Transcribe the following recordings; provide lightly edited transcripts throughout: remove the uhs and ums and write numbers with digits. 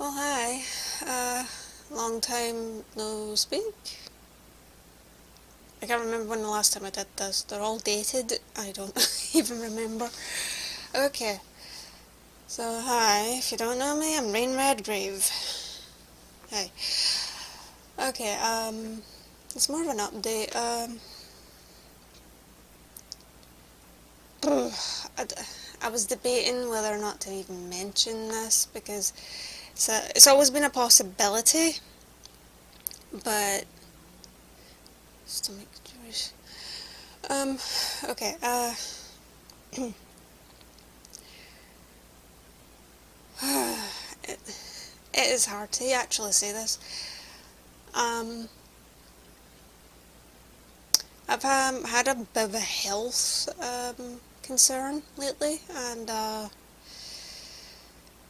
Well, hi. Long time no speak. I can't remember when the last time I did this. They're all dated. I don't even remember. Okay. So, hi. If you don't know me, I'm Retrowave. Hey. Okay, it's more of an update. I, I was debating whether or not to even mention this because it's always been a possibility, but stomach choice. Okay, it, it is hard to actually say this. Um, I've had a bit of a health concern lately, and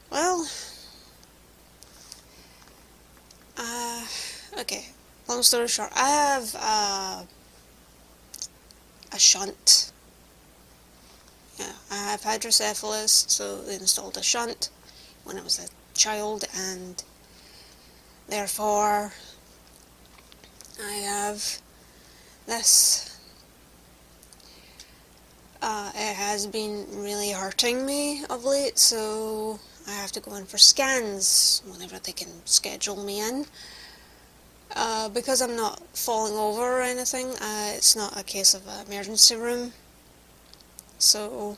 well, uh, okay. Long story short, I have a shunt. Yeah, I have hydrocephalus, so they installed a shunt when I was a child, and therefore I have this. It has been really hurting me of late, so I have to go in for scans whenever they can schedule me in. Because I'm not falling over or anything, it's not a case of an emergency room. So,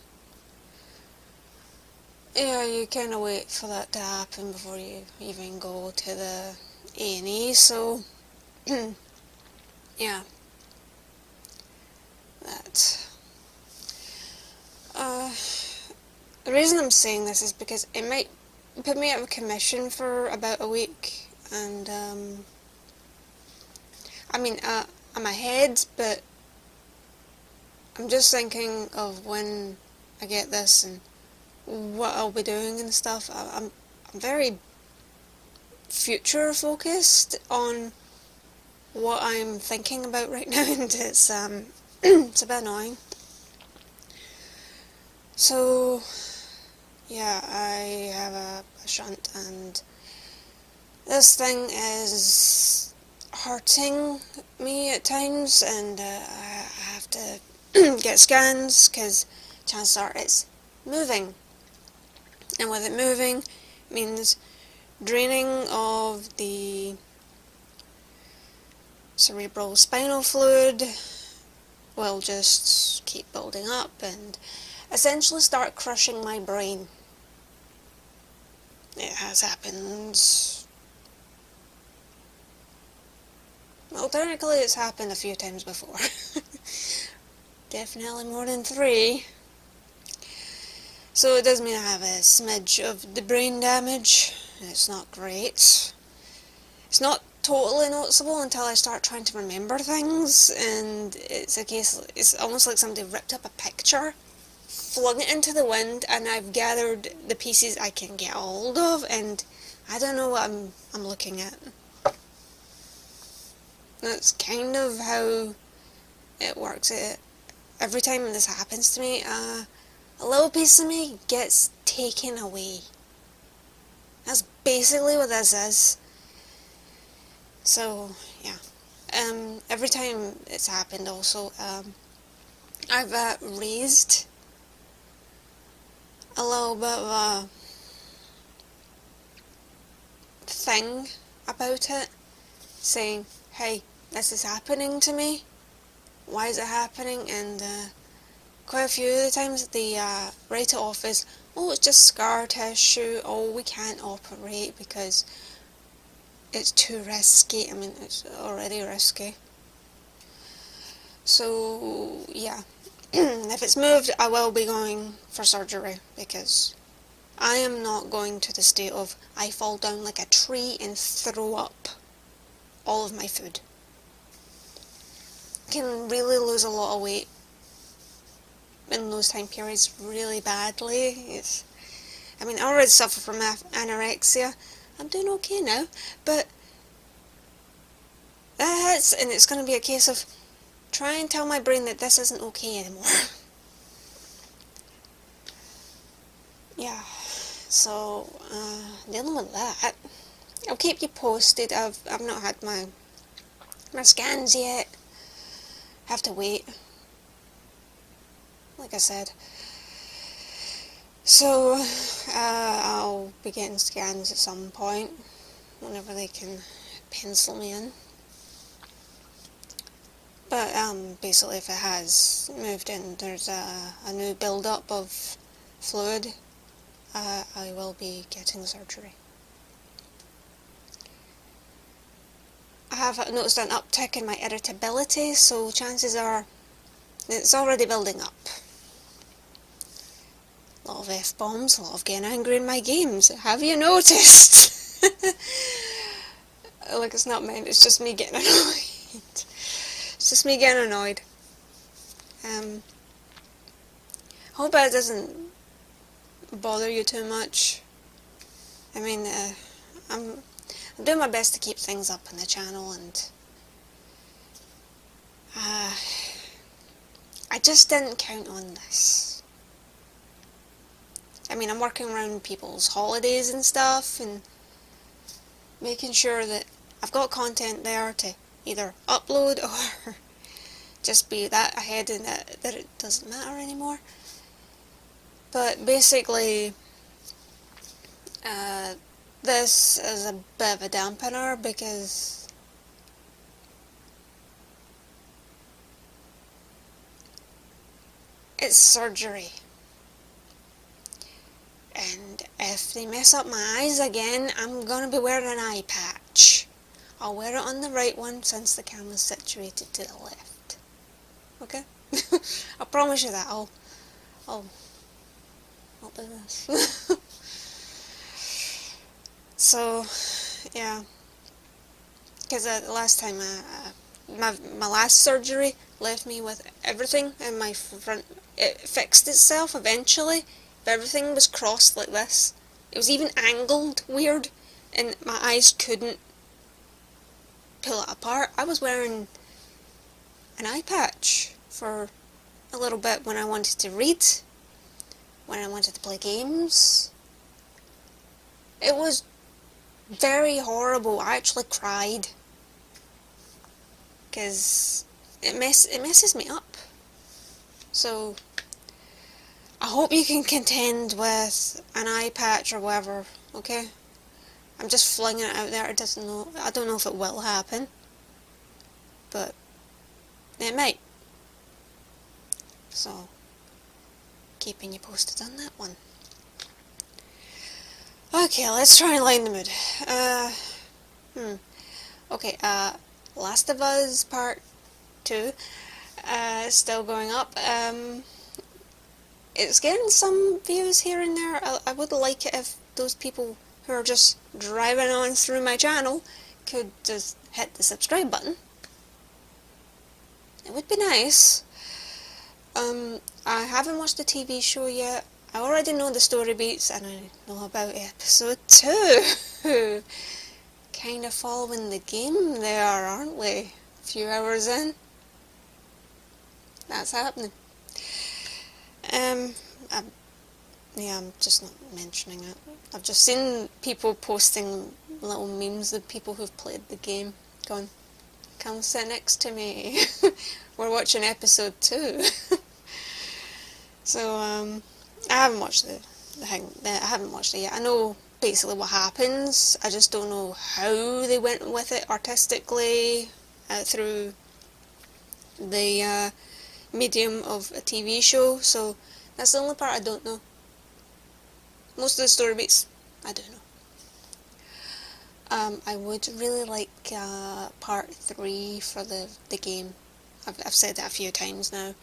yeah, you kind of wait for that to happen before you even go to the A&E, so, yeah, that. Uh, the reason I'm saying this is because it might put me out of commission for about a week, and, I mean, I'm ahead, but I'm just thinking of when I get this and what I'll be doing and stuff. I'm very future focused on what I'm thinking about right now, and it's it's a bit annoying. So yeah, I have a shunt, and this thing is hurting me at times, and I have to get scans because chances are it's moving, and with it moving means draining of the cerebral spinal fluid will just keep building up and essentially start crushing my brain. It has happened. Well, technically it's happened a few times before. Definitely more than 3. So it does mean I have a smidge of the brain damage. It's not great. It's not totally noticeable until I start trying to remember things, and it's almost like somebody ripped up a picture, flung it into the wind, and I've gathered the pieces I can get a hold of, and I don't know what I'm looking at. That's kind of how it works. Every time this happens to me, a little piece of me gets taken away. That's basically what this is. So, yeah. Every time it's happened also, I've raised a little bit of a thing about it, saying, hey, this is happening to me. Why is it happening? And quite a few of the times they write it off as, oh, it's just scar tissue, oh, we can't operate because it's too risky. I mean, it's already risky. So, yeah. If it's moved, I will be going for surgery, because I am not going to the state of I fall down like a tree and throw up all of my food. I can really lose a lot of weight in those time periods really badly. I mean, I already suffer from anorexia. I'm doing okay now, but that hits, and it's going to be a case of trying to tell my brain that this isn't okay anymore. Yeah. So, dealing with that. I'll keep you posted. I've not had my scans yet. Have to wait, like I said. So, I'll be getting scans at some point, whenever they can pencil me in. But, basically if it has moved in, there's a new build-up of fluid, I will be getting surgery. I have noticed an uptick in my irritability, so chances are it's already building up. A lot of F-bombs, a lot of getting angry in my games. Have you noticed? Like, it's not meant, it's just me getting annoyed. It's just me getting annoyed. Hope that doesn't bother you too much. I mean, I'm doing my best to keep things up on the channel, and I just didn't count on this. I mean, I'm working around people's holidays and stuff, and making sure that I've got content there to either upload or just be that ahead in it that it doesn't matter anymore. But basically, this is a bit of a dampener because it's surgery. And if they mess up my eyes again, I'm gonna be wearing an eye patch. I'll wear it on the right one since the camera's situated to the left. Okay? I promise you that. I'll do this. So, yeah. Because the last time, my last surgery left me with everything in my front. It fixed itself eventually, but everything was crossed like this. It was even angled weird, and my eyes couldn't pull it apart. I was wearing an eye patch for a little bit when I wanted to read, when I wanted to play games. It was very horrible. I actually cried because it messes me up. So I hope you can contend with an eye patch or whatever. Okay, I'm just flinging it out there. I don't know if it will happen, but it might. So keeping you posted on that one. Okay, let's try and lighten the mood. Okay, Last of Us Part 2 is still going up. It's getting some views here and there. I would like it if those people who are just driving on through my channel could just hit the subscribe button. It would be nice. I haven't watched the TV show yet. I already know the story beats and I know about episode 2. Kind of following the game there, aren't we? A few hours in. That's happening. I'm just not mentioning it. I've just seen people posting little memes of people who've played the game, going, "Come sit next to me. We're watching episode 2." So, I haven't watched I haven't watched it yet. I know basically what happens. I just don't know how they went with it artistically through the medium of a TV show. So that's the only part I don't know. Most of the story beats, I don't know. I would really like part 3 for the game. I've said that a few times now.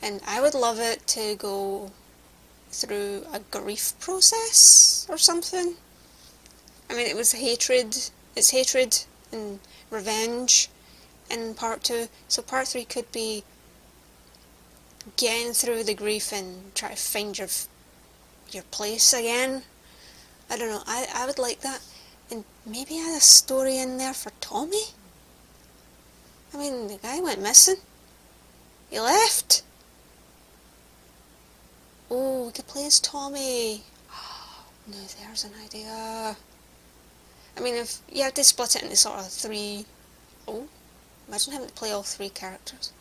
And I would love it to go through a grief process or something. I mean, it's hatred and revenge in part 2. So part 3 could be getting through the grief and try to find your place again. I don't know, I would like that. And maybe add a story in there for Tommy? I mean, the guy went missing. He left. Oh, we could play as Tommy. No, there's an idea. I mean, if you had to split it into sort of three... Oh, imagine having to play all three characters.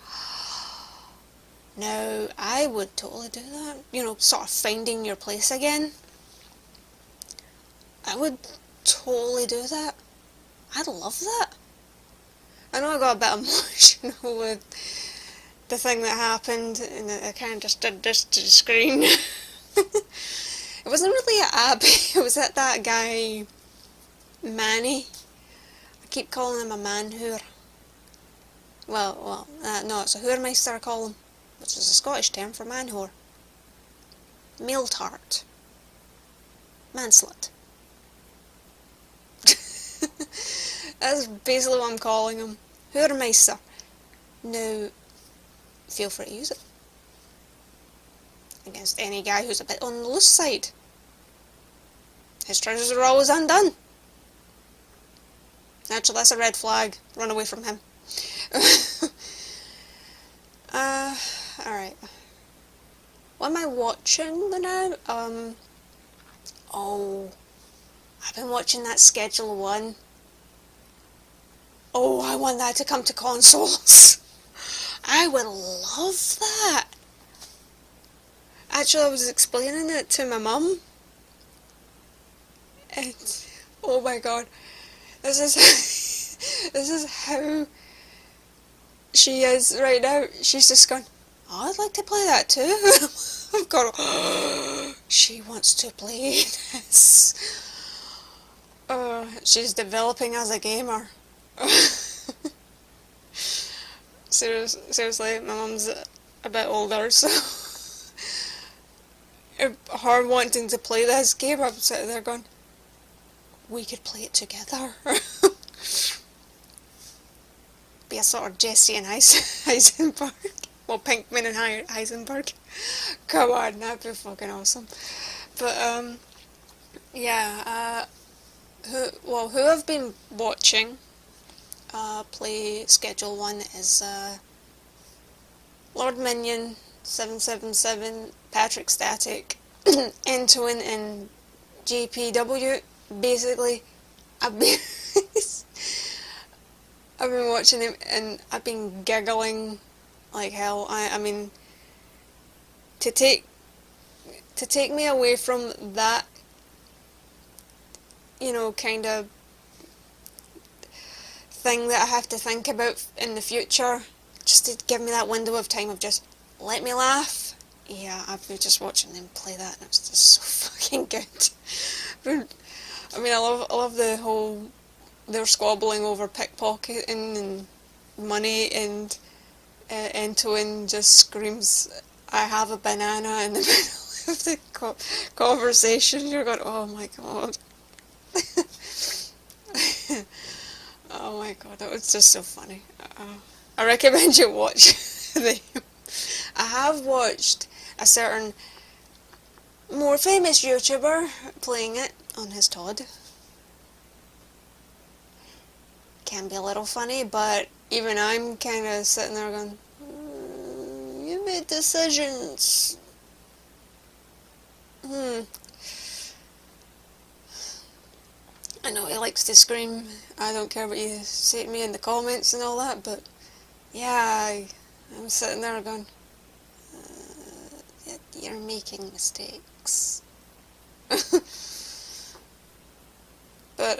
No, I would totally do that. You know, sort of finding your place again. I would totally do that. I'd love that. I know I got a bit emotional with the thing that happened, and I kind of just did this to the screen. It wasn't really at Abby, it was at that guy, Manny. I keep calling him a man-hoor. No, it's a hoormeister I call him, which is a Scottish term for man-whore. Male tart. Manslut. That's basically what I'm calling him. Hoormeister. Now, feel free to use it against any guy who's a bit on the loose side. His trousers are always undone. Actually, that's a red flag. Run away from him. Alright. What am I watching now? Oh, I've been watching that Schedule 1. Oh, I want that to come to consoles. I would love that. Actually, I was explaining it to my mum. And, oh my god. This is how she is right now. She's just gone, oh, I'd like to play that too. I've got, she wants to play this. She's developing as a gamer. Seriously, my mum's a bit older, so her wanting to play this game, I'm sitting there going, we could play it together. Be a sort of Jesse and Heisenberg. Well, Pinkman and Heisenberg. Come on, that'd be fucking awesome. But, yeah, who I've been watching play Schedule 1 is Lord Minion 777, Patrick Static, Entwin, and JPW. Basically, I've been I've been watching him and I've been giggling like hell. I mean, to take me away from that, you know, kind of thing that I have to think about in the future, just to give me that window of time of just let me laugh. Yeah, I've been just watching them play that, and it's just so fucking good. I mean, I love the whole, they're squabbling over pickpocketing and money, and Antoine just screams, I have a banana, in the middle of the conversation. You're going, oh my god. Oh my god, that was just so funny. I recommend you watch them. I have watched a certain more famous YouTuber playing it on his Todd. Can be a little funny, but even I'm kind of sitting there going, you made decisions. I know he likes to scream, I don't care what you say to me in the comments and all that, but yeah, I'm sitting there going, you're making mistakes. But,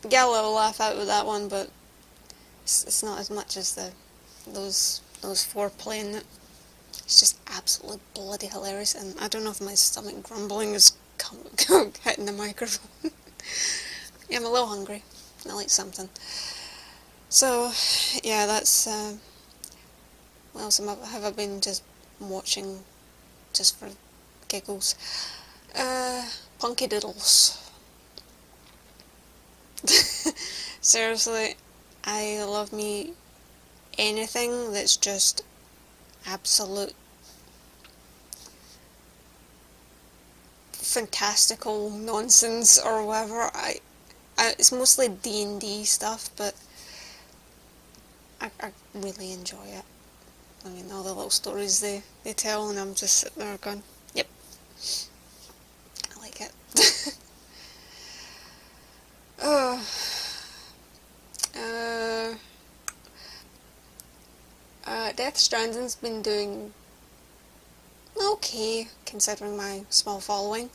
get a little laugh out with that one, but it's not as much as those four playing it. It's just absolutely bloody hilarious, and I don't know if my stomach grumbling is hitting the microphone. Yeah, I'm a little hungry. I like something. So, yeah, that's, what else have I been just watching just for giggles? Punky Doodles. Seriously, I love me anything that's just absolute fantastical nonsense or whatever. It's mostly D&D stuff, but I really enjoy it. I mean, all the little stories they tell, and I'm just sitting there going, yep, Death Stranding's been doing okay, considering my small following.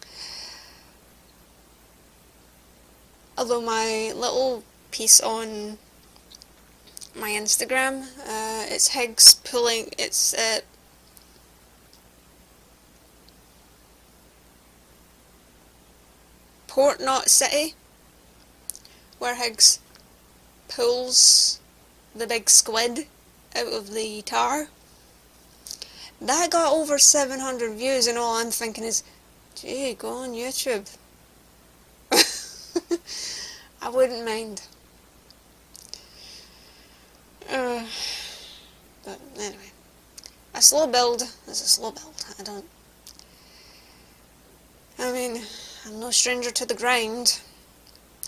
Although my little piece on my Instagram, it's Higgs pulling, it's Port Knot City, where Higgs pulls the big squid out of the tower. That got over 700 views, and all I'm thinking is, gee, go on YouTube. I wouldn't mind. But anyway, a slow build is a slow build. I'm no stranger to the grind.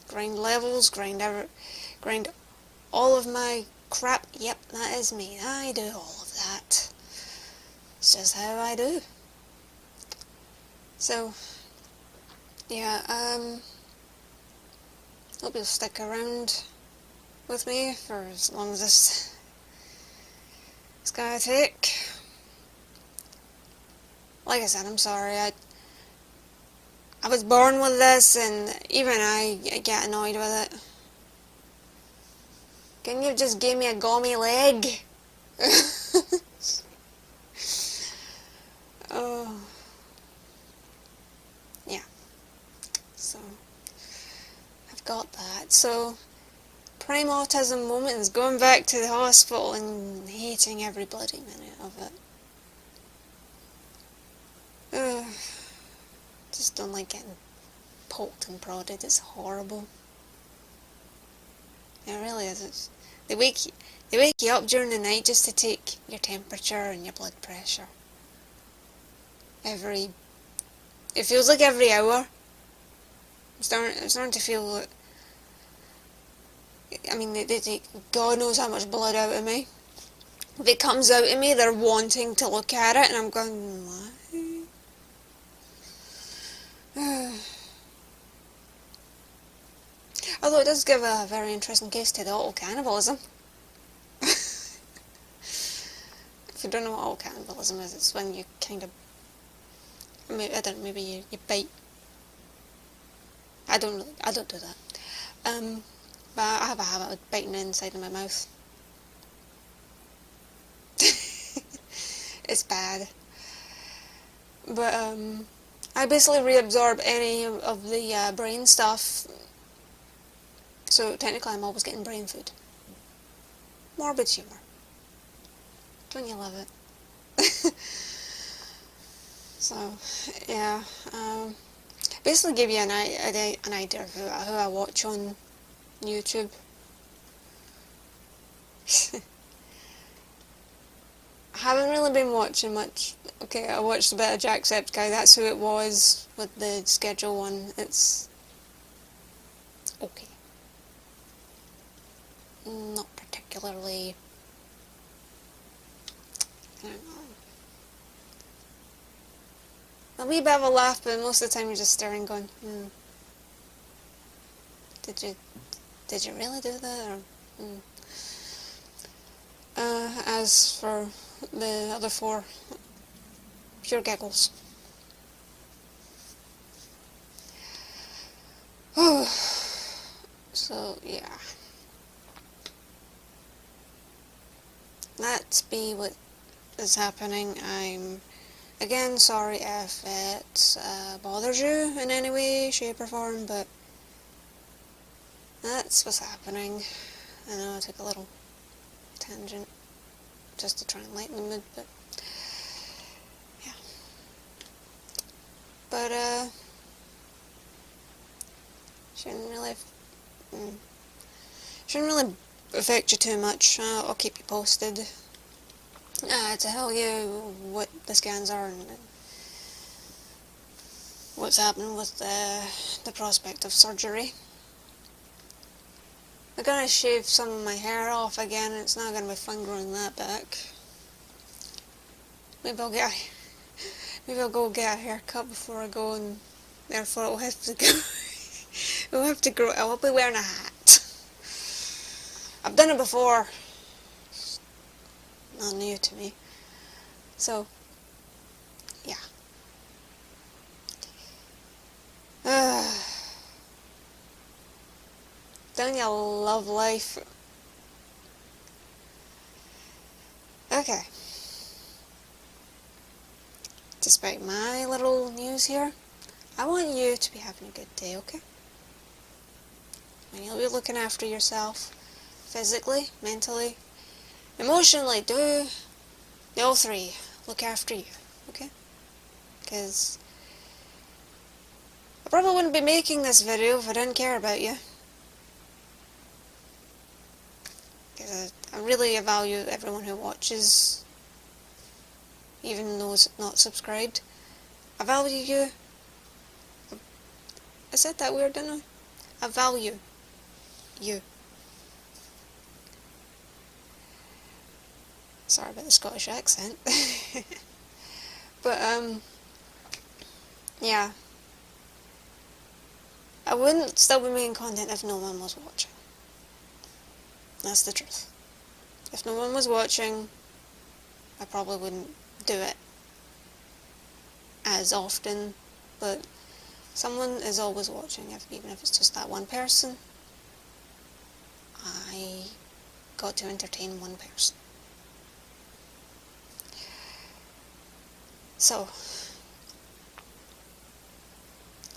Grind levels, grind all of my crap. Yep, that is me. I do all of that. It's just how I do. So, yeah, hope you'll stick around with me for as long as this is gonna take. Like I said, I'm sorry. I was born with this, and even I get annoyed with it. Can you just give me a gummy leg? Oh, yeah. So, I've got that. So, prime autism moment is going back to the hospital and hating every bloody minute of it. Just don't like getting poked and prodded. It's horrible. It really is. They wake you up during the night just to take your temperature and your blood pressure. It feels like every hour. I'm starting to feel that. I mean, they take God knows how much blood out of me. If it comes out of me, they're wanting to look at it, and I'm going, what? Although it does give a very interesting case to the auto cannibalism. If you don't know what auto cannibalism is, it's when you kind of, maybe you bite. I don't do that. But I have a habit of biting the inside of my mouth. It's bad. But I basically reabsorb any of the brain stuff. So technically I'm always getting brain food. Morbid humour. Don't you love it? So, yeah. Basically give you an idea of who I watch on YouTube. I haven't really been watching much. Okay, I watched a bit of Jacksepticeye. That's who it was with the schedule one. It's okay. Not particularly. I don't know. A wee bit of a laugh, but most of the time you're just staring, going, Did you really do that? Or, as for the other four, pure giggles. So, yeah. That's be what is happening. I'm, again, sorry if it bothers you in any way, shape or form, but that's what's happening. I know I took a little tangent just to try and lighten the mood, but yeah. But shouldn't really affect you too much. I'll keep you posted to tell you what the scans are and what's happening with the prospect of surgery. I'm gonna shave some of my hair off again, and it's not gonna be fun growing that back. Maybe I'll go get a haircut before I go, and therefore I'll have to go. I'll have to grow. I'll be wearing a hat. I've done it before. not new to me. So, yeah. Don't you love life? Okay. Despite my little news here, I want you to be having a good day, okay? And you'll be looking after yourself, physically, mentally, emotionally. Do all three. Look after you, okay? Because I probably wouldn't be making this video if I didn't care about you. Because I really value everyone who watches, even those not subscribed. I value you. I said that weird, didn't I? I value you. Sorry about the Scottish accent. But, yeah. I wouldn't still be making content if no one was watching. That's the truth. If no one was watching, I probably wouldn't do it as often, but someone is always watching, even if it's just that one person. I got to entertain one person. So,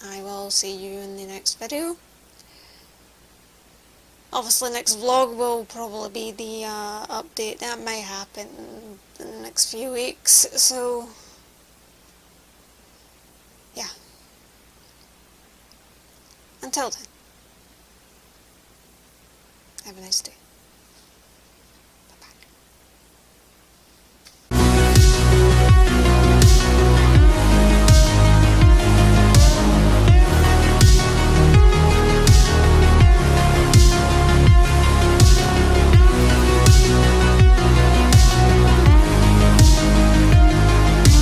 I will see you in the next video. Obviously, next vlog will probably be the update. That may happen in the next few weeks, so yeah. Until then, have a nice day.